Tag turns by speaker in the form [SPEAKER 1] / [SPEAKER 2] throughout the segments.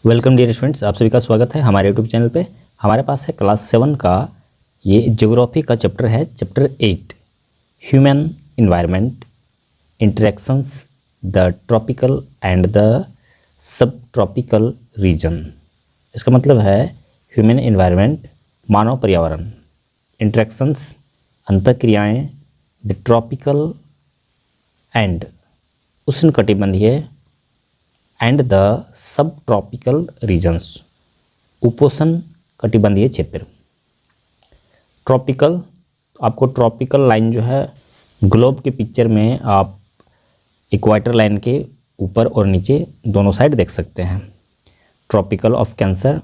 [SPEAKER 1] Welcome dear students, आप सभी का स्वागत है हमारे यूट्यूब चैनल पे। हमारे पास है क्लास 7 का ये ज्योग्राफी का चैप्टर है, chapter 8 human environment interactions the tropical and the subtropical region. इसका मतलब है ह्यूमन इन्वायरमेंट मानव पर्यावरण, इंटरेक्शंस अंतःक्रियाएँ, द ट्रॉपिकल एंड उष्णकटिबंधीय and the subtropical regions उपोष्ण कटिबंधीय क्षेत्र। ट्रॉपिकल, आपको ट्रॉपिकल लाइन जो है ग्लोब के पिक्चर में आप इक्वाटर लाइन के ऊपर और नीचे दोनों साइड देख सकते हैं। ट्रॉपिकल ऑफ कैंसर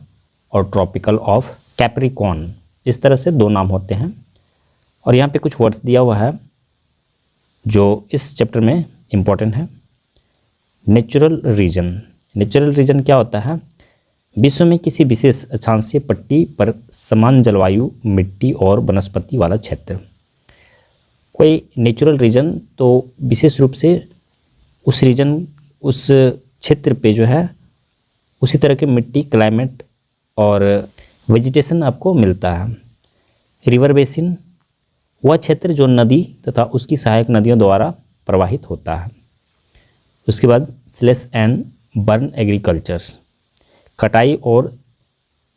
[SPEAKER 1] और ट्रॉपिकल ऑफ कैप्रिकॉर्न, इस तरह से दो नाम होते हैं। और यहाँ पे कुछ वर्ड्स दिया हुआ है जो इस चैप्टर में इम्पोर्टेंट है। नेचुरल रीजन, नेचुरल रीजन क्या होता है? विश्व में किसी विशेष अक्षांशीय पट्टी पर समान जलवायु, मिट्टी और वनस्पति वाला क्षेत्र। कोई नेचुरल रीजन तो विशेष रूप से उस रीजन, उस क्षेत्र पे जो है उसी तरह के मिट्टी, क्लाइमेट और वेजिटेशन आपको मिलता है। रिवर बेसिन, वह क्षेत्र जो नदी तथा उसकी सहायक नदियों द्वारा प्रवाहित होता है। उसके बाद स्लैश एंड बर्न एग्रीकल्चर्स, कटाई और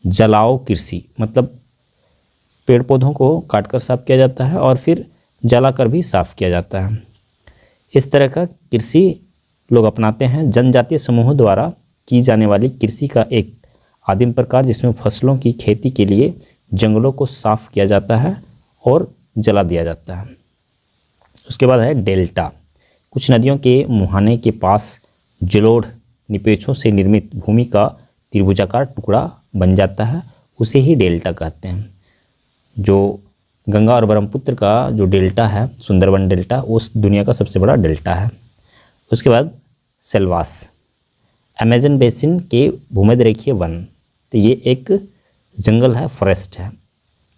[SPEAKER 1] जलाओ कृषि, मतलब पेड़ पौधों को काटकर साफ किया जाता है और फिर जलाकर भी साफ किया जाता है। इस तरह का कृषि लोग अपनाते हैं। जनजातीय समूहों द्वारा की जाने वाली कृषि का एक आदिम प्रकार, जिसमें फसलों की खेती के लिए जंगलों को साफ किया जाता है और जला दिया जाता है। उसके बाद है डेल्टा, कुछ नदियों के मुहाने के पास जलोढ़ निपेक्षों से निर्मित भूमि का त्रिभुजाकार टुकड़ा बन जाता है, उसे ही डेल्टा कहते हैं। जो गंगा और ब्रह्मपुत्र का जो डेल्टा है, सुंदरबन डेल्टा, उस दुनिया का सबसे बड़ा डेल्टा है। उसके बाद सेल्वास, अमेजन बेसिन के भूमध्यरेखीय वन, तो ये एक जंगल है, फॉरेस्ट है।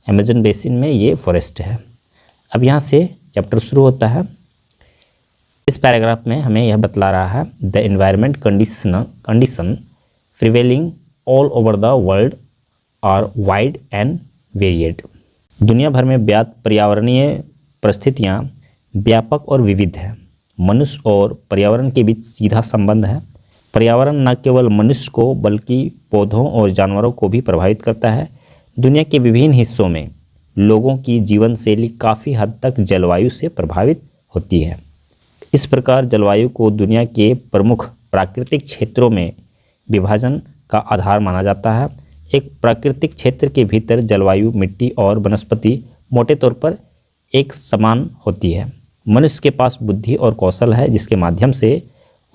[SPEAKER 1] अमेजन बेसिन में ये फॉरेस्ट है। अब यहाँ से चैप्टर शुरू होता है। इस पैराग्राफ में हमें यह बतला रहा है the environment condition prevailing all over the world are wide and varied. दुनिया भर में ज्ञात पर्यावरणीय परिस्थितियाँ व्यापक और विविध है। मनुष्य और पर्यावरण के बीच सीधा संबंध है। पर्यावरण न केवल मनुष्य को बल्कि पौधों और जानवरों को भी प्रभावित करता है। दुनिया के विभिन्न हिस्सों में लोगों की जीवन शैली काफ़ी हद तक जलवायु से प्रभावित होती है। इस प्रकार जलवायु को दुनिया के प्रमुख प्राकृतिक क्षेत्रों में विभाजन का आधार माना जाता है। एक प्राकृतिक क्षेत्र के भीतर जलवायु, मिट्टी और वनस्पति मोटे तौर पर एक समान होती है। मनुष्य के पास बुद्धि और कौशल है, जिसके माध्यम से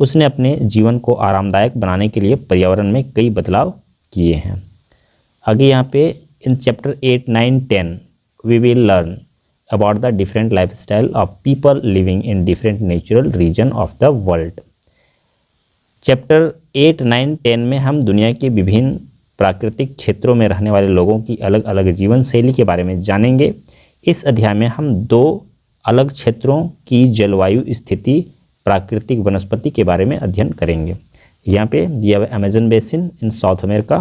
[SPEAKER 1] उसने अपने जीवन को आरामदायक बनाने के लिए पर्यावरण में कई बदलाव किए हैं। आगे यहाँ पे in chapter 8, 9, 10 we will learn about the different lifestyle of people living in different natural region of the world। Chapter 8, 9, 10 में हम दुनिया के विभिन्न प्राकृतिक क्षेत्रों में रहने वाले लोगों की अलग अलग जीवन शैली के बारे में जानेंगे। इस अध्याय में हम दो अलग क्षेत्रों की जलवायु स्थिति, प्राकृतिक वनस्पति के बारे में अध्ययन करेंगे। यहाँ पे दिया हुआ अमेजन बेसिन इन साउथ अमेरिका,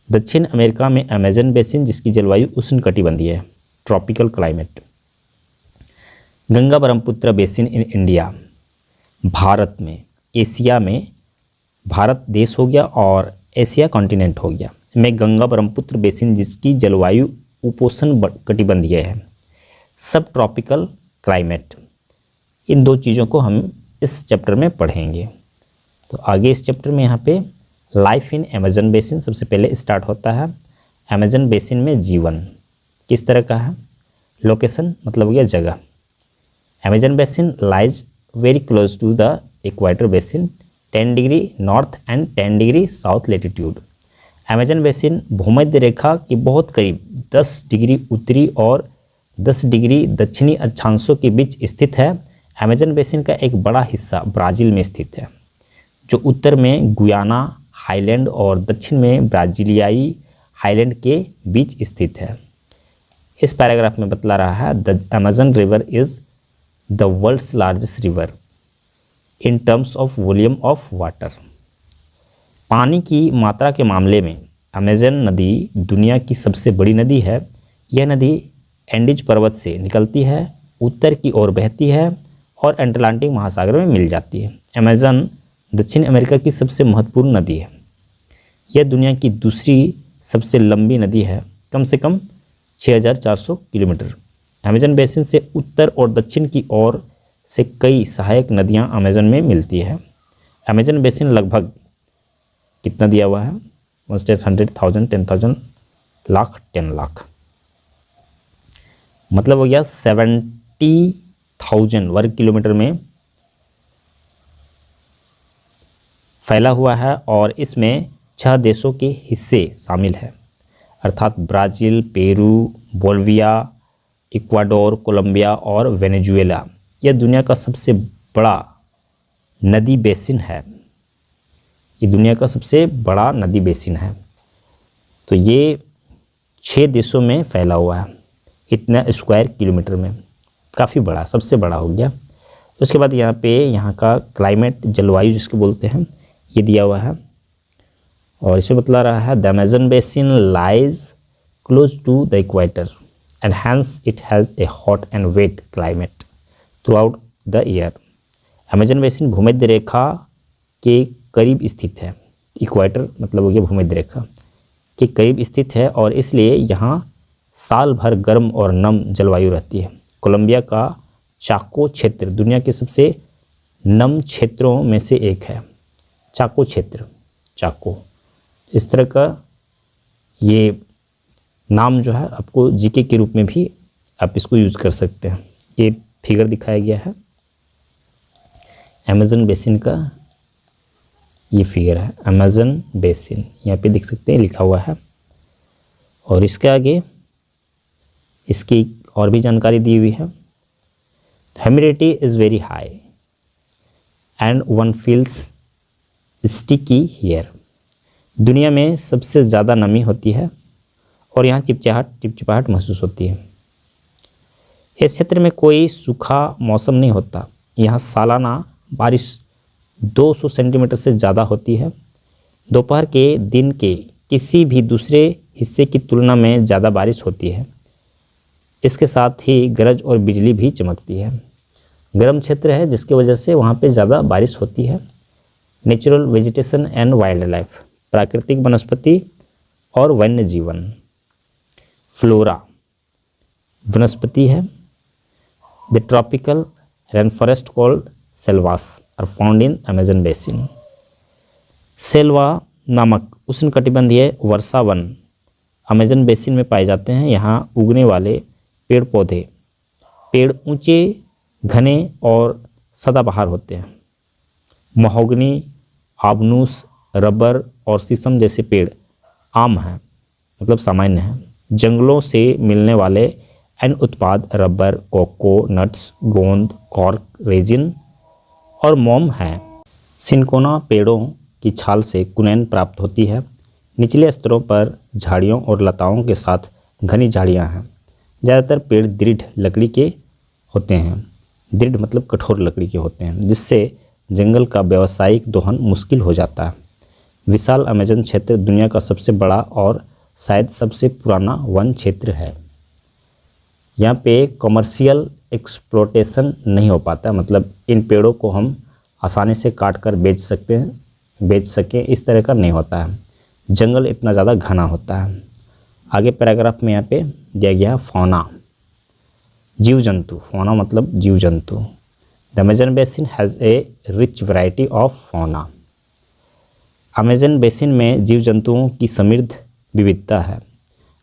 [SPEAKER 1] दक्षिण अमेरिका में अमेजन बेसिन जिसकी जलवायु उष्णकटिबंधीय है, tropical climate. Ganga Brahmaputra basin in India, Bharat में, एशिया में, भारत देश हो गया और एशिया कॉन्टिनेंट हो गया में गंगा ब्रह्मपुत्र बेसिन जिसकी जलवायु उपोष्ण कटिबंधीय है, सब ट्रॉपिकल क्लाइमेट। इन दो चीज़ों को हम इस चैप्टर में पढ़ेंगे। तो आगे इस चैप्टर में यहाँ पे लाइफ इन अमेजन बेसिन सबसे पहले स्टार्ट होता है। अमेजन बेसिन में जीवन किस तरह का है? लोकेशन मतलब हो गया जगह। Amazon basin lies very close to the equator basin 10 degree north and 10 degree south latitude. Amazon basin भूमध्य रेखा के बहुत करीब 10 डिग्री उत्तरी और 10 डिग्री दक्षिणी अक्षांशों के बीच स्थित है। अमेजन बेसिन का एक बड़ा हिस्सा ब्राज़ील में स्थित है, जो उत्तर में गुयाना हाईलैंड और दक्षिण में ब्राज़ीलियाई हाईलैंड के बीच स्थित है। इस पैराग्राफ में बतला रहा है the Amazon river is the world's largest river in terms of volume of water. पानी की मात्रा के मामले में अमेज़न नदी दुनिया की सबसे बड़ी नदी है। यह नदी एंडीज पर्वत से निकलती है, उत्तर की ओर बहती है और अटलांटिक महासागर में मिल जाती है। अमेज़न दक्षिण अमेरिका की सबसे महत्वपूर्ण नदी है। यह दुनिया की दूसरी सबसे लंबी नदी है, कम से कम 6400 किलोमीटर। अमेज़न बेसिन से उत्तर और दक्षिण की ओर से कई सहायक नदियां अमेज़न में मिलती है। अमेज़न बेसिन लगभग कितना दिया हुआ है? 100,000, 10,000, लाख, 10 लाख, मतलब हो गया 70,000 वर्ग किलोमीटर में फैला हुआ है और इसमें 6 देशों के हिस्से शामिल हैं, अर्थात Brazil, Peru, Bolivia, Ecuador, Colombia और वेनेजुएला। यह दुनिया का सबसे बड़ा नदी बेसिन है। ये दुनिया का सबसे बड़ा नदी बेसिन है। तो ये 6 देशों में फैला हुआ है, इतना स्क्वायर किलोमीटर में, काफ़ी बड़ा, सबसे बड़ा हो गया। उसके बाद यहाँ पे यहाँ का क्लाइमेट, जलवायु जिसको बोलते हैं, ये दिया हुआ है और इसे बतला रहा है the Amazon basin lies close to the equator and hence it has a hot and wet climate throughout the year. Amazon basin भूमध्य रेखा के करीब स्थित है। इक्वेटर मतलब हो गया भूमध्य रेखा के करीब स्थित है और इसलिए यहाँ साल भर गर्म और नम जलवायु रहती है। कोलंबिया का चाको क्षेत्र दुनिया के सबसे नम क्षेत्रों में से एक है। चाको क्षेत्र, चाको, इस तरह का ये नाम जो है आपको जीके के रूप में भी आप इसको यूज़ कर सकते हैं। ये फिगर दिखाया गया है अमेज़न बेसिन का, ये फिगर है अमेज़न बेसिन, यहाँ पे देख सकते हैं लिखा हुआ है। और इसके आगे इसकी और भी जानकारी दी हुई है। Humidity is very high and one feels sticky here. दुनिया में सबसे ज़्यादा नमी होती है और यहाँ चिपचिपाहट महसूस होती है। इस क्षेत्र में कोई सूखा मौसम नहीं होता। यहाँ सालाना बारिश 200 सेंटीमीटर से ज़्यादा होती है। दोपहर के दिन के किसी भी दूसरे हिस्से की तुलना में ज़्यादा बारिश होती है। इसके साथ ही गरज और बिजली भी चमकती है। गर्म क्षेत्र है जिसकी वजह से वहाँ पे ज़्यादा बारिश होती है। Natural vegetation and wildlife, प्राकृतिक वनस्पति और वन्य जीवन। फ्लोरा वनस्पति है। The tropical rain forest called selvas are found in Amazon basin. Selva नामक उष्णकटिबंधीय वर्षा वन अमेज़न बेसिन में पाए जाते हैं। यहाँ उगने वाले पेड़ पौधे, पेड़ ऊंचे, घने और सदाबहार होते हैं। महोगनी, आबनूस, रबर और शीशम जैसे पेड़ आम हैं, मतलब सामान्य हैं। जंगलों से मिलने वाले अन्य उत्पाद रबर, कोको, नट्स, गोंद, कॉर्क, रेजिन और मोम हैं। सिनकोना पेड़ों की छाल से कुनैन प्राप्त होती है। निचले स्तरों पर झाड़ियों और लताओं के साथ घनी झाड़ियाँ हैं। ज़्यादातर पेड़ दृढ़ लकड़ी के होते हैं। दृढ़ मतलब कठोर लकड़ी के होते हैं, जिससे जंगल का व्यावसायिक दोहन मुश्किल हो जाता है। विशाल अमेज़न क्षेत्र दुनिया का सबसे बड़ा और शायद सबसे पुराना वन क्षेत्र है। यहाँ पे कमर्शियल एक्सप्लोटेशन नहीं हो पाता, मतलब इन पेड़ों को हम आसानी से काट कर बेच सकें इस तरह का नहीं होता है। जंगल इतना ज़्यादा घना होता है। आगे पैराग्राफ में यहाँ पे दिया गया फौना, जीव जंतु। फौना मतलब जीव जंतु। The Amazon basin has A rich variety of fauna. Amazon basin में जीव जंतुओं की समृद्ध विविधता है।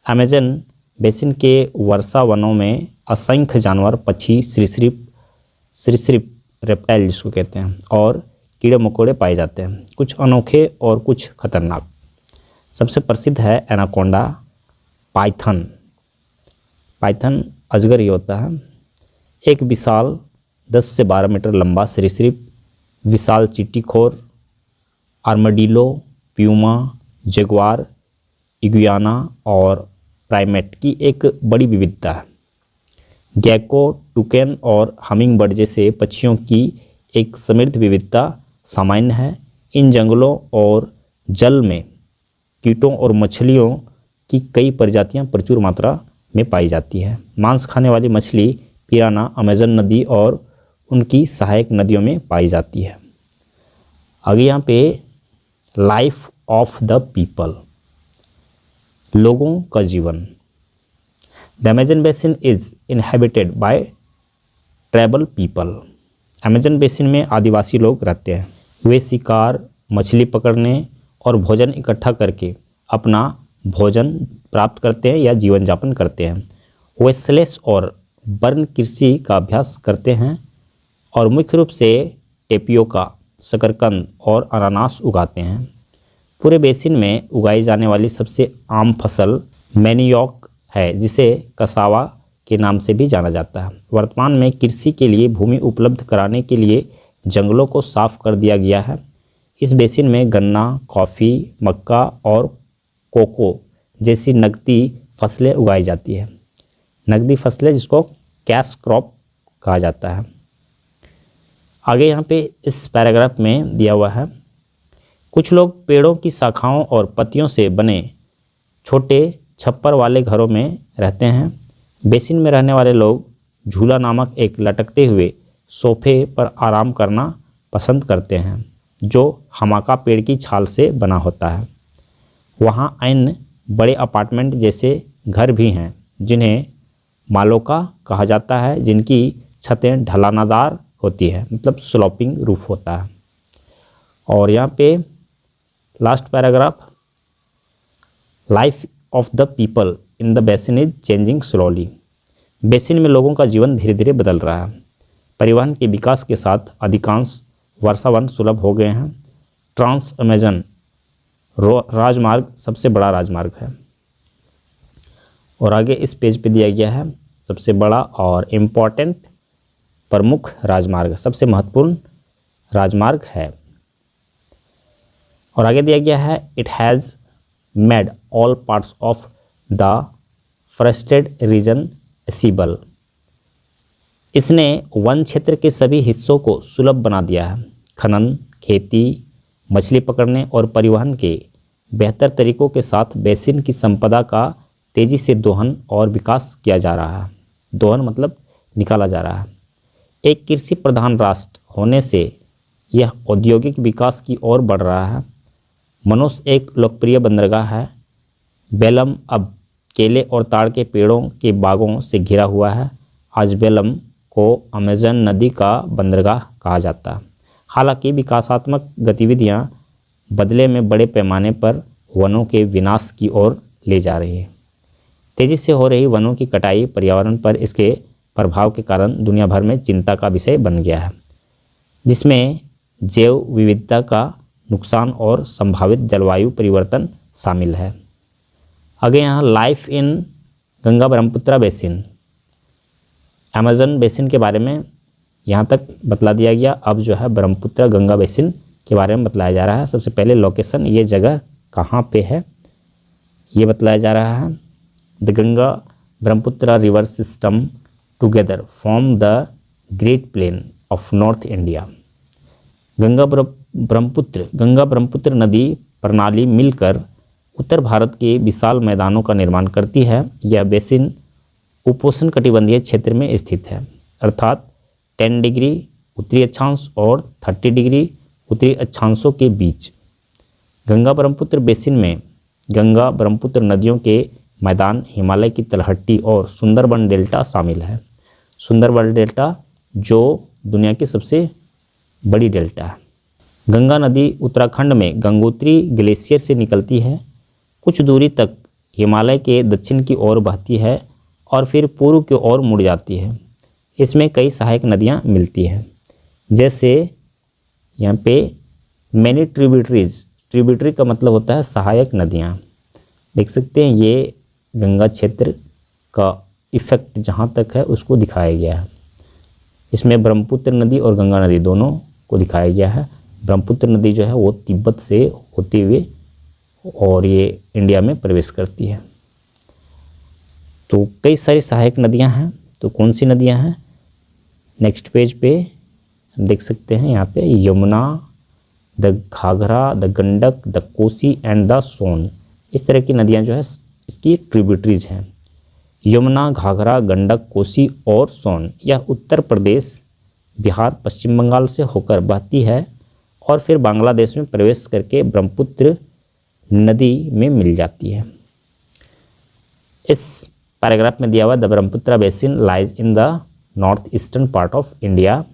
[SPEAKER 1] अमेज़न बेसिन के वर्षा वनों में असंख्य जानवर, पक्षी, सरीसृप, रेप्टाइल जिसको कहते हैं, और कीड़े मकोड़े पाए जाते हैं, कुछ अनोखे और कुछ खतरनाक। सबसे प्रसिद्ध है एनाकोंडा, पाइथन अजगर ही होता है। एक विशाल 10 से 12 मीटर लंबा सरीसृप, विशाल चींटीखोर, आर्मडिलो, प्यूमा, जगुआर, इगुआना और प्राइमेट की एक बड़ी विविधता है। गैको, टुकेन और हमिंगबर्ड जैसे पक्षियों की एक समृद्ध विविधता सामान्य है। इन जंगलों और जल में कीटों और मछलियों की कई प्रजातियां प्रचुर मात्रा में पाई जाती है। मांस खाने वाली मछली पिराना अमेजन नदी और उनकी सहायक नदियों में पाई जाती है। आगे यहाँ पे लाइफ ऑफ द पीपल, लोगों का जीवन। The Amazon basin is inhabited bye tribal people. Amazon basin में आदिवासी लोग रहते हैं। वे शिकार, मछली पकड़ने और भोजन इकट्ठा करके अपना भोजन प्राप्त करते हैं या जीवन यापन करते हैं। वे स्लेश और बर्न कृषि का अभ्यास करते हैं और मुख्य रूप से टेपियोका, शकरकंद और अनानास उगाते हैं। पूरे बेसिन में उगाई जाने वाली सबसे आम फसल मैनियोक है, जिसे कसावा के नाम से भी जाना जाता है। वर्तमान में कृषि के लिए भूमि उपलब्ध कराने के लिए जंगलों को साफ कर दिया गया है। इस बेसिन में गन्ना, कॉफ़ी, मक्का और कोको जैसी नकदी फसलें उगाई जाती है। नकदी फसलें जिसको कैश क्रॉप कहा जाता है। आगे यहाँ पे इस पैराग्राफ में दिया हुआ है, कुछ लोग पेड़ों की शाखाओं और पत्तियों से बने छोटे छप्पर वाले घरों में रहते हैं। बेसिन में रहने वाले लोग झूला नामक एक लटकते हुए सोफे पर आराम करना पसंद करते हैं, जो हमाका पेड़ की छाल से बना होता है। वहाँ अन्य बड़े अपार्टमेंट जैसे घर भी हैं, जिन्हें मालोका कहा जाता है, जिनकी छतें ढलानादार होती है, मतलब स्लोपिंग रूफ होता है। और यहाँ पे last paragraph, life of the people in the basin is changing slowly. Basin में लोगों का जीवन धीरे धीरे बदल रहा है। परिवहन के विकास के साथ अधिकांश वर्षावन सुलभ हो गए हैं। ट्रांस अमेजन राजमार्ग सबसे बड़ा राजमार्ग है। और आगे इस पेज पे दिया गया है सबसे बड़ा और इम्पॉर्टेंट प्रमुख राजमार्ग, सबसे महत्वपूर्ण राजमार्ग है। और आगे दिया गया है, it has made all parts of the forested region accessible. इसने वन क्षेत्र के सभी हिस्सों को सुलभ बना दिया है। खनन, खेती, मछली पकड़ने और परिवहन के बेहतर तरीकों के साथ बेसिन की संपदा का तेज़ी से दोहन और विकास किया जा रहा है। दोहन मतलब निकाला जा रहा है। एक कृषि प्रधान राष्ट्र होने से यह औद्योगिक विकास की ओर बढ़ रहा है। मनोस एक लोकप्रिय बंदरगाह है। बेलम अब केले और ताड़ के पेड़ों के बागों से घिरा हुआ है। आज बेलम को अमेजन नदी का बंदरगाह कहा जाता है। हालांकि विकासात्मक गतिविधियां बदले में बड़े पैमाने पर वनों के विनाश की ओर ले जा रही है। तेज़ी से हो रही वनों की कटाई पर्यावरण पर इसके प्रभाव के कारण दुनिया भर में चिंता का विषय बन गया है, जिसमें जैव विविधता का नुकसान और संभावित जलवायु परिवर्तन शामिल है। आगे यहाँ life in Ganga Brahmaputra basin, Amazon basin के बारे में यहाँ तक बतला दिया गया। अब जो है ब्रह्मपुत्रा गंगा बेसिन के बारे में बतलाया जा रहा है। सबसे पहले लोकेशन, ये जगह कहाँ पे है ये बतलाया जा रहा है। The Ganga Brahmaputra river system together form the great plain of north India. Ganga Brahmaputra नदी प्रणाली मिलकर उत्तर भारत के विशाल मैदानों का निर्माण करती है। यह बेसिन उपोष्ण कटिबंधीय क्षेत्र में स्थित है, अर्थात 10 डिग्री उत्तरी अक्षांश और 30 डिग्री उत्तरी अक्षांशों के बीच। गंगा ब्रह्मपुत्र बेसिन में गंगा ब्रह्मपुत्र नदियों के मैदान, हिमालय की तलहटी और सुंदरबन डेल्टा शामिल है। सुंदरबन डेल्टा जो दुनिया की सबसे बड़ी डेल्टा है। गंगा नदी उत्तराखंड में गंगोत्री ग्लेशियर से निकलती है, कुछ दूरी तक हिमालय के दक्षिण की ओर बहती है और फिर पूर्व की ओर मुड़ जाती है। इसमें कई सहायक नदियाँ मिलती हैं, जैसे यहाँ पे मैनी ट्रिब्यूटरीज। ट्रिब्यूटरी का मतलब होता है सहायक नदियाँ। देख सकते हैं ये गंगा क्षेत्र का इफ़ेक्ट जहाँ तक है उसको दिखाया गया है। इसमें ब्रह्मपुत्र नदी और गंगा नदी दोनों को दिखाया गया है। ब्रह्मपुत्र नदी जो है वो तिब्बत से होते हुए और ये इंडिया में प्रवेश करती है। तो कई सारी सहायक नदियाँ हैं। तो कौन सी नदियाँ हैं, नेक्स्ट पेज पे देख सकते हैं। यहाँ पे Yamuna, the Ghaghara, the Gandak, the Kosi and the Son. इस तरह की नदियाँ जो है इसकी ट्रिब्यूटरीज हैं। यमुना, घाघरा, गंडक, कोसी और सोन यह उत्तर प्रदेश, बिहार, पश्चिम बंगाल से होकर बहती है और फिर बांग्लादेश में प्रवेश करके ब्रह्मपुत्र नदी में मिल जाती है। इस पैराग्राफ में दिया हुआ the Brahmaputra basin lies in the north eastern part of India.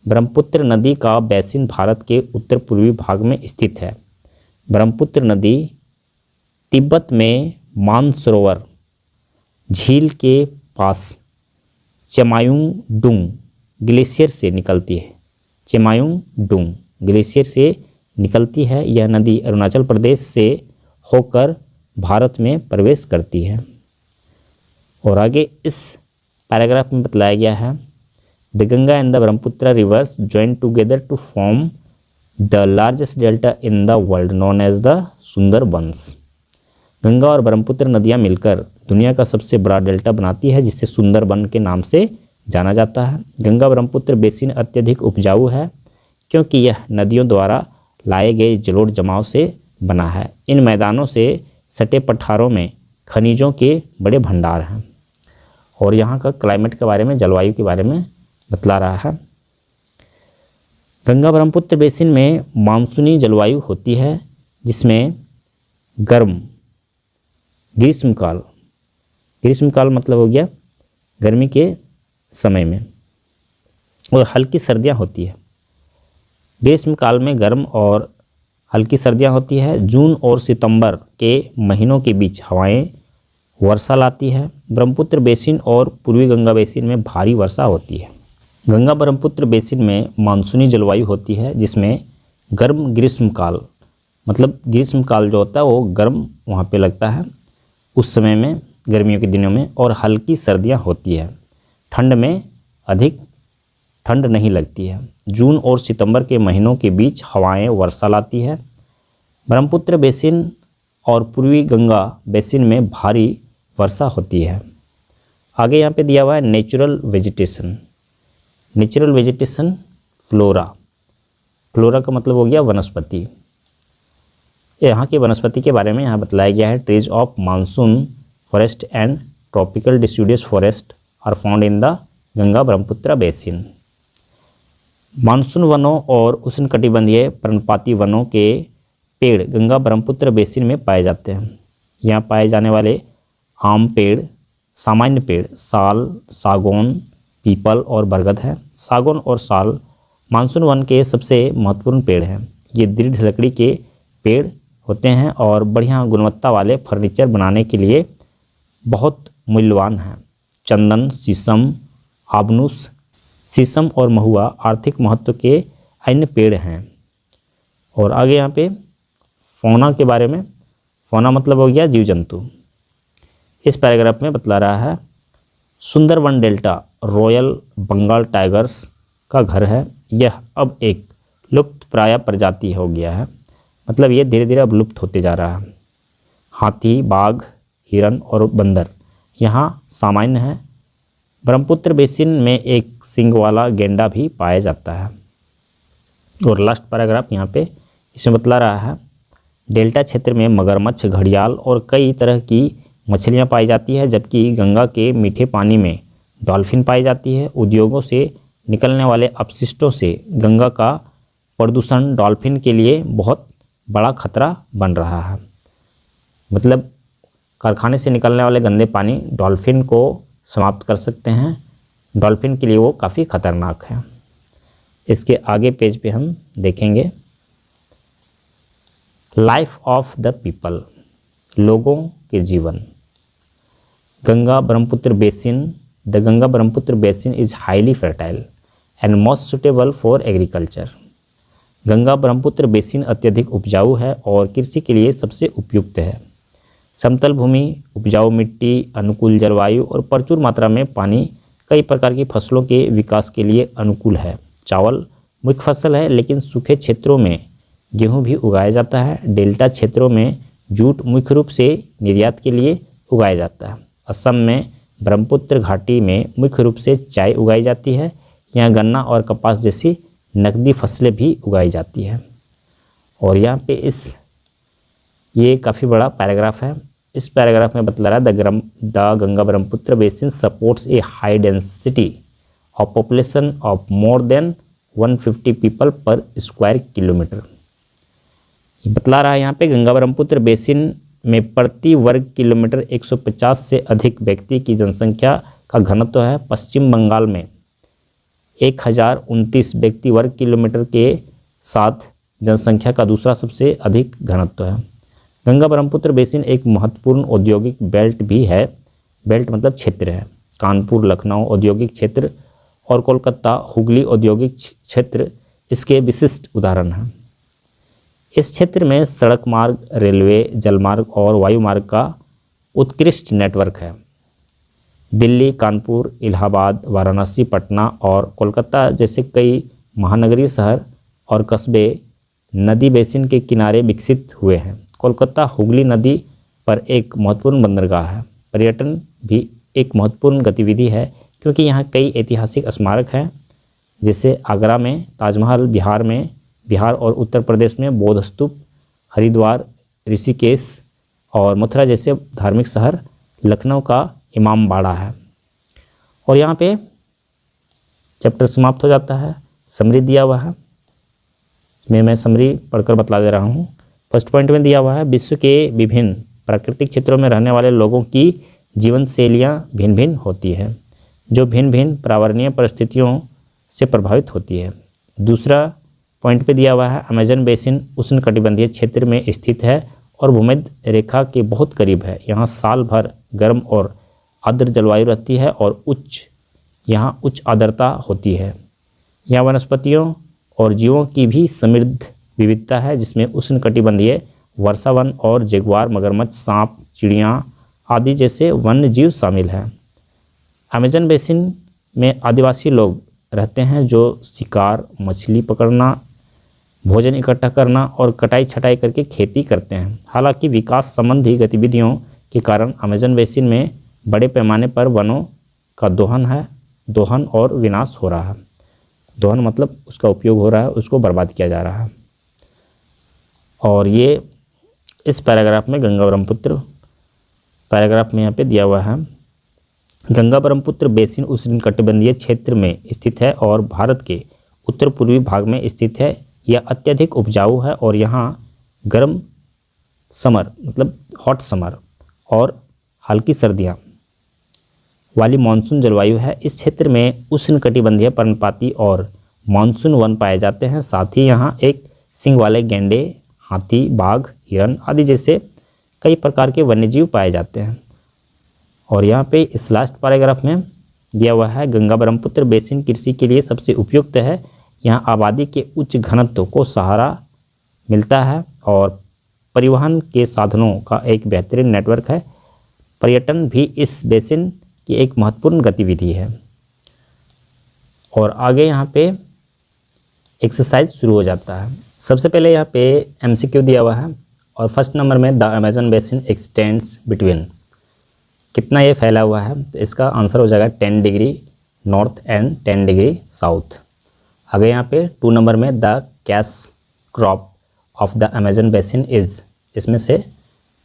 [SPEAKER 1] Brahmaputra नदी का बेसिन भारत के उत्तर पूर्वी भाग में स्थित है। ब्रह्मपुत्र नदी तिब्बत में मानसरोवर झील के पास चेमायुंगडुंग ग्लेशियर से निकलती है। चेमायुंगडुंग ग्लेशियर से निकलती है। यह नदी अरुणाचल प्रदेश से होकर भारत में प्रवेश करती है। और आगे इस पैराग्राफ में बतलाया गया है the Ganga and the Brahmaputra rivers join together to form the largest delta in the world known as the Sundarbans. Ganga और ब्रह्मपुत्र नदियाँ मिलकर दुनिया का सबसे बड़ा डेल्टा बनाती है जिसे सुंदरबन के नाम से जाना जाता है। गंगा ब्रह्मपुत्र बेसिन अत्यधिक उपजाऊ है क्योंकि यह नदियों द्वारा लाए गए जलोढ़ जमाव से बना है। इन मैदानों से सटे पठारों में खनिजों के बड़े भंडार हैं। और यहाँ का क्लाइमेट के बारे में, जलवायु के बारे में बतला रहा है। गंगा ब्रह्मपुत्र बेसिन में मानसूनी जलवायु होती है जिसमें गर्म ग्रीष्मकाल मतलब हो गया गर्मी के समय में, और हल्की सर्दियाँ होती है। ग्रीष्मकाल में गर्म और हल्की सर्दियाँ होती है। जून और सितंबर के महीनों के बीच हवाएं वर्षा लाती है। ब्रह्मपुत्र बेसिन और पूर्वी गंगा बेसिन में भारी वर्षा होती है। गंगा ब्रह्मपुत्र बेसिन में मानसूनी जलवायु होती है जिसमें गर्म ग्रीष्मकाल मतलब ग्रीष्मकाल जो होता है वो गर्म वहाँ पे लगता है उस समय में, गर्मियों के दिनों में, और हल्की सर्दियाँ होती है। ठंड में अधिक ठंड नहीं लगती है। जून और सितंबर के महीनों के बीच हवाएं वर्षा लाती है। ब्रह्मपुत्र बेसिन और पूर्वी गंगा बेसिन में भारी वर्षा होती है। आगे यहाँ पे दिया हुआ है natural vegetation. Natural vegetation flora. Flora का मतलब हो गया वनस्पति। यहाँ की वनस्पति के बारे में यहाँ बतलाया गया है trees of monsoon forest and tropical deciduous forest are found in the Ganga Brahmaputra basin. Monsoon वनों और उष्णकटिबंधीय पर्णपाती वनों के पेड़ गंगा ब्रह्मपुत्र बेसिन में पाए जाते हैं। यहाँ पाए जाने वाले आम पेड़, सामान्य पेड़ साल, सागौन, पीपल और बरगद हैं। सागौन और साल मानसून वन के सबसे महत्वपूर्ण पेड़ हैं। ये दृढ़ लकड़ी के पेड़ होते हैं और बढ़िया गुणवत्ता वाले फर्नीचर बनाने के लिए बहुत मूल्यवान हैं। चंदन, शीशम, आबनूस, शीशम और महुआ आर्थिक महत्व के अन्य पेड़ हैं। और आगे यहाँ पे फौना के बारे में, फौना मतलब हो गया जीव जंतु। इस पैराग्राफ में बतला रहा है Sundarban delta royal Bengal tigers का घर है। यह अब एक लुप्तप्राय प्रजाति हो गया है, मतलब ये धीरे धीरे अब लुप्त होते जा रहा है। हाथी, बाघ, हिरन और बंदर यहाँ सामान्य है। ब्रह्मपुत्र बेसिन में एक सींग वाला गेंडा भी पाया जाता है। और लास्ट पैराग्राफ यहाँ पे इसमें बतला रहा है डेल्टा क्षेत्र में मगरमच्छ, घड़ियाल और कई तरह की मछलियाँ पाई जाती है, जबकि गंगा के मीठे पानी में डॉल्फिन पाई जाती है। उद्योगों से निकलने वाले अपशिष्टों से गंगा का प्रदूषण डॉल्फिन के लिए बहुत बड़ा खतरा बन रहा है। मतलब कारखाने से निकलने वाले गंदे पानी डॉल्फिन को समाप्त कर सकते हैं। डॉल्फिन के लिए वो काफ़ी खतरनाक है। इसके आगे पेज पे हम देखेंगे लाइफ ऑफ द पीपल, लोगों के जीवन। Ganga Brahmaputra basin, the Ganga Brahmaputra basin is highly fertile and most suitable for agriculture. Ganga Brahmaputra basin अत्यधिक उपजाऊ है और कृषि के लिए सबसे उपयुक्त है। समतल भूमि, उपजाऊ मिट्टी, अनुकूल जलवायु और प्रचुर मात्रा में पानी कई प्रकार की फसलों के विकास के लिए अनुकूल है। चावल मुख्य फसल है, लेकिन सूखे क्षेत्रों में गेहूं भी उगाया जाता है। डेल्टा क्षेत्रों में जूट मुख्य रूप से निर्यात के लिए उगाया जाता है। असम में ब्रह्मपुत्र घाटी में मुख्य रूप से चाय उगाई जाती है। यहाँ गन्ना और कपास जैसी नकदी फसलें भी उगाई जाती है। और यहाँ पे ये काफ़ी बड़ा पैराग्राफ है। इस पैराग्राफ में बतला रहा है the Ganga Brahmaputra basin supports A high density of population of more than 150 people पर स्क्वायर किलोमीटर। बतला रहा है यहाँ पे गंगा ब्रह्मपुत्र बेसिन में प्रति वर्ग किलोमीटर 150 से अधिक व्यक्ति की जनसंख्या का घनत्व है। पश्चिम बंगाल में 1029 व्यक्ति वर्ग किलोमीटर के साथ जनसंख्या का दूसरा सबसे अधिक घनत्व है। गंगा ब्रह्मपुत्र बेसिन एक महत्वपूर्ण औद्योगिक बेल्ट भी है। बेल्ट मतलब क्षेत्र है। कानपुर, लखनऊ औद्योगिक क्षेत्र और कोलकाता हुगली औद्योगिक क्षेत्र इसके विशिष्ट उदाहरण हैं। इस क्षेत्र में सड़क मार्ग, रेलवे, जलमार्ग और वायुमार्ग का उत्कृष्ट नेटवर्क है। दिल्ली, कानपुर, इलाहाबाद, वाराणसी, पटना और कोलकाता जैसे कई महानगरीय शहर और कस्बे नदी बेसिन के किनारे विकसित हुए हैं। कोलकाता हुगली नदी पर एक महत्वपूर्ण बंदरगाह है। पर्यटन भी एक महत्वपूर्ण गतिविधि है क्योंकि यहाँ कई ऐतिहासिक स्मारक हैं, जैसे आगरा में ताजमहल, बिहार और उत्तर प्रदेश में बौद्ध स्तूप, हरिद्वार, ऋषिकेश और मथुरा जैसे धार्मिक शहर, लखनऊ का इमामबाड़ा है। और यहाँ पे चैप्टर समाप्त हो जाता है। समरी दिया हुआ है, मैं समरी पढ़कर बतला दे रहा हूँ। फर्स्ट पॉइंट में दिया हुआ है विश्व के विभिन्न प्राकृतिक क्षेत्रों में रहने वाले लोगों की जीवन शैलियाँ भिन्न भिन्न होती है, जो भिन्न भिन्न पर्यावरणीय परिस्थितियों से प्रभावित होती है। दूसरा पॉइंट पे दिया हुआ है अमेजन बेसिन उष्णकटिबंधीय क्षेत्र में स्थित है और भूमध्य रेखा के बहुत करीब है। यहाँ साल भर गर्म और आर्द्र जलवायु रहती है और यहाँ उच्च आर्द्रता होती है। यहाँ वनस्पतियों और जीवों की भी समृद्ध विविधता है, जिसमें उष्णकटिबंधीय वर्षावन और जगुआर, मगरमच्छ, सांप, चिड़ियाँ आदि जैसे वन्य जीव शामिल हैं। अमेजन बेसिन में आदिवासी लोग रहते हैं जो शिकार, मछली पकड़ना, भोजन इकट्ठा करना और कटाई छटाई करके खेती करते हैं। हालांकि विकास संबंधी गतिविधियों के कारण अमेजन बेसिन में बड़े पैमाने पर वनों का दोहन और विनाश हो रहा है। दोहन मतलब उसका उपयोग हो रहा है, उसको बर्बाद किया जा रहा है। और ये इस पैराग्राफ में गंगा ब्रह्मपुत्र पैराग्राफ में यहाँ पे दिया हुआ है। गंगा ब्रह्मपुत्र बेसिन उष्णकटिबंधीय क्षेत्र में स्थित है और भारत के उत्तर पूर्वी भाग में स्थित है। यह अत्यधिक उपजाऊ है और यहाँ गर्म समर मतलब हॉट समर और हल्की सर्दियाँ वाली मानसून जलवायु है। इस क्षेत्र में उष्णकटिबंधीय पर्णपाती और मानसून वन पाए जाते हैं। साथ ही यहाँ एक सींग वाले गैंडे, हाथी, बाघ, हिरन आदि जैसे कई प्रकार के वन्यजीव पाए जाते हैं। और यहाँ पे इस लास्ट पैराग्राफ में दिया हुआ है गंगा ब्रह्मपुत्र बेसिन कृषि के लिए सबसे उपयुक्त है। यहाँ आबादी के उच्च घनत्व को सहारा मिलता है और परिवहन के साधनों का एक बेहतरीन नेटवर्क है। पर्यटन भी इस बेसिन की एक महत्वपूर्ण गतिविधि है। और आगे यहाँ पे एक्सरसाइज शुरू हो जाता है। सबसे पहले यहाँ पे एमसीक्यू दिया हुआ है और फर्स्ट नंबर में the Amazon basin x tends between, कितना ये फैला हुआ है, तो इसका आंसर हो जाएगा 10 degree north and 10 degree south. आगे यहाँ पे 2 नंबर में the cash crop of the Amazon basin is, इसमें से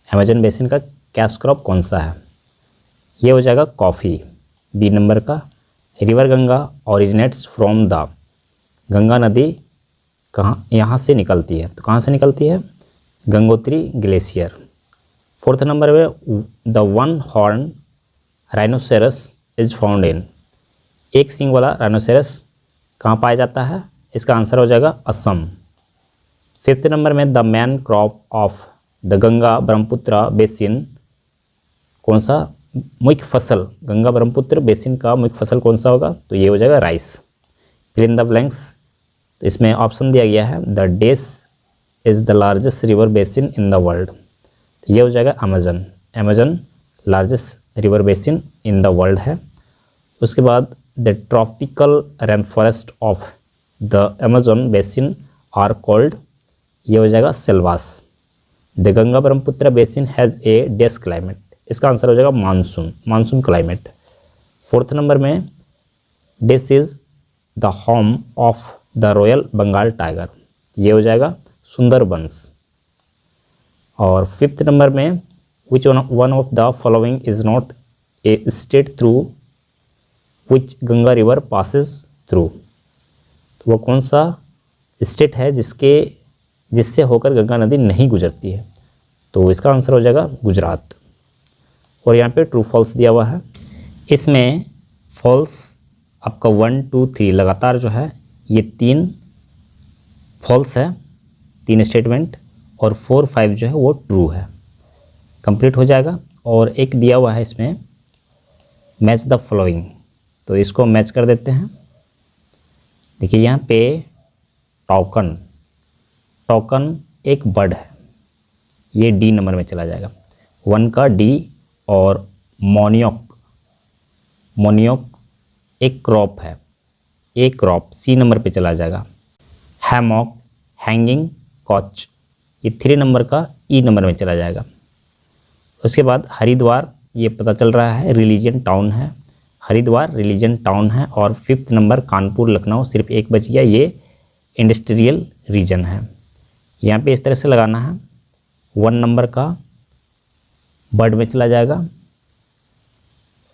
[SPEAKER 1] अमेजन बेसिन का कैश क्रॉप कौन सा है, ये हो जाएगा कॉफ़ी। बी नंबर का river Ganga originates from the, Ganga नदी कहाँ यहाँ से निकलती है, तो कहाँ से निकलती है, गंगोत्री ग्लेशियर। 4th नंबर में the one horn rhinoceros is found in, एक सींग वाला राइनोसेरस कहाँ पाया जाता है, इसका आंसर हो जाएगा असम। 5th नंबर में the main crop of the Ganga Brahmaputra basin, कौन सा मुख्य फसल, गंगा ब्रह्मपुत्र बेसिन का मुख्य फसल कौन सा होगा, तो ये हो जाएगा rice. Fill in the blanks, तो इसमें ऑप्शन दिया गया है the dash is the largest river basin in the world, तो ये हो जाएगा Amazon. Amazon largest river basin in the world है। उसके बाद the tropical rain forest of the Amazon basin are called, ये हो जाएगा selvas. The Ganga Brahmaputra basin has a dash climate, इसका आंसर हो जाएगा मानसून क्लाइमेट। 4th नंबर में this is the home of the royal Bengal tiger, ये हो जाएगा सुंदरबंस। और 5th नंबर में which one of the following is not a state through which Ganga river passes through. तो वो कौन सा स्टेट है जिससे होकर गंगा नदी नहीं गुजरती है? तो इसका आंसर हो जाएगा गुजरात। और यहाँ पे ट्रू फॉल्स दिया हुआ है। इसमें फॉल्स आपका 1 2 3 लगातार जो है ये 3 फॉल्स है, 3 स्टेटमेंट, और 4 5 जो है वो ट्रू है। कंप्लीट हो जाएगा। और एक दिया हुआ है इसमें मैच द फॉलोइंग, तो इसको मैच कर देते हैं। देखिए यहाँ पे टोकन एक बर्ड है, ये डी नंबर में चला जाएगा। 1 का डी। और मोनियोक एक क्रॉप है, एक क्रॉप सी नंबर पे चला जाएगा। हैमॉक, हैंगिंग, कॉच ये 3 नंबर का ई नंबर में चला जाएगा। उसके बाद हरिद्वार, ये पता चल रहा है रिलीजन टाउन है, हरिद्वार रिलीजन टाउन है। और 5th नंबर कानपुर लखनऊ, सिर्फ एक बच गया, ये इंडस्ट्रियल रीजन है। यहाँ पे इस तरह से लगाना है। 1 नंबर का बर्ड में चला जाएगा,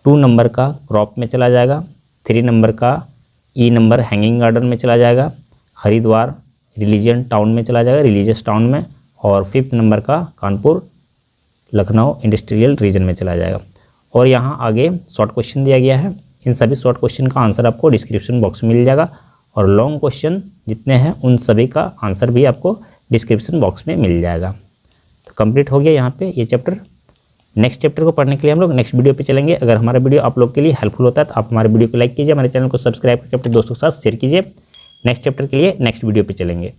[SPEAKER 1] 2 नंबर का क्रॉप में चला जाएगा, 3 नंबर का ई नंबर हैंगिंग गार्डन में चला जाएगा, हरिद्वार रिलीजन टाउन में चला जाएगा, रिलीजियस टाउन में, और 5th नंबर का कानपुर लखनऊ इंडस्ट्रियल रीजन में चला जाएगा। और यहाँ आगे शॉर्ट क्वेश्चन दिया गया है। इन सभी शॉर्ट क्वेश्चन का आंसर आपको डिस्क्रिप्शन बॉक्स में मिल जाएगा, और लॉन्ग क्वेश्चन जितने हैं उन सभी का आंसर भी आपको डिस्क्रिप्शन बॉक्स में मिल जाएगा। तो कंप्लीट हो गया यहाँ पे ये चैप्टर। नेक्स्ट चैप्टर को पढ़ने के लिए हम लोग नेक्स्ट वीडियो पे चलेंगे। अगर हमारा वीडियो आप लोग के लिए हेल्पफुल होता है तो आप हमारे वीडियो को लाइक कीजिए, हमारे चैनल को सब्सक्राइब करके अपने दोस्तों के साथ शेयर कीजिए। नेक्स्ट चैप्टर के लिए नेक्स्ट वीडियो पे चलेंगे।